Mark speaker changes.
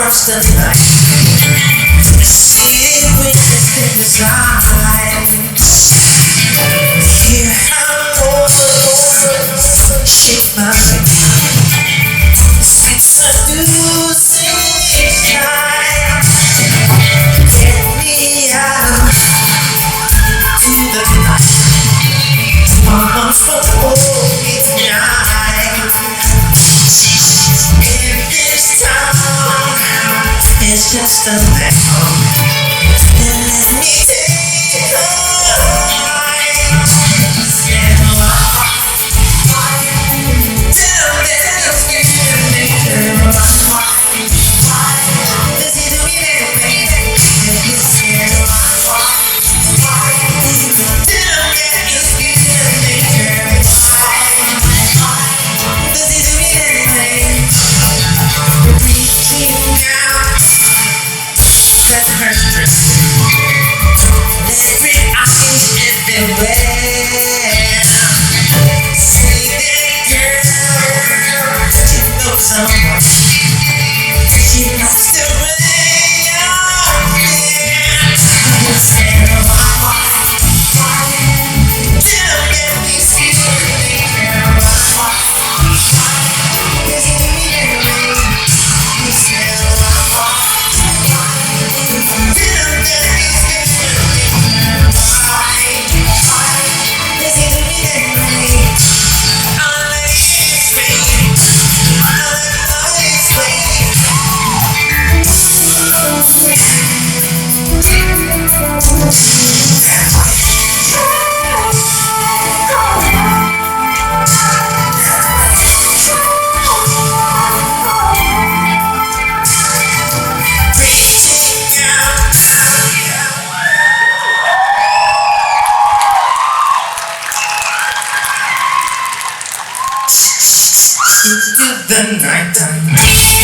Speaker 1: across the night. See it with the sleepless lights. Hear how over shake my sweet seducing time. Get me out to the night. Mama for it's night. In this town, it's just a town. And let me take a ride. Stand alive. Tell them it's good. Make her alive. Does he do me anything? Let me stand alive. Tell them it's good. Make her alive. Does he do me anything? Reaching out, that's her strength. Every eyes everywhere. Say that girl, she knows someone. She must have been out there. Stand on my heart. Tell them these people they care about my heart. Does it mean anything? Stand on my heart. Tell them these people they care about my heart. Does it mean anything? I'll let it explain. I'll let it explain. Reaching out into the nighttime.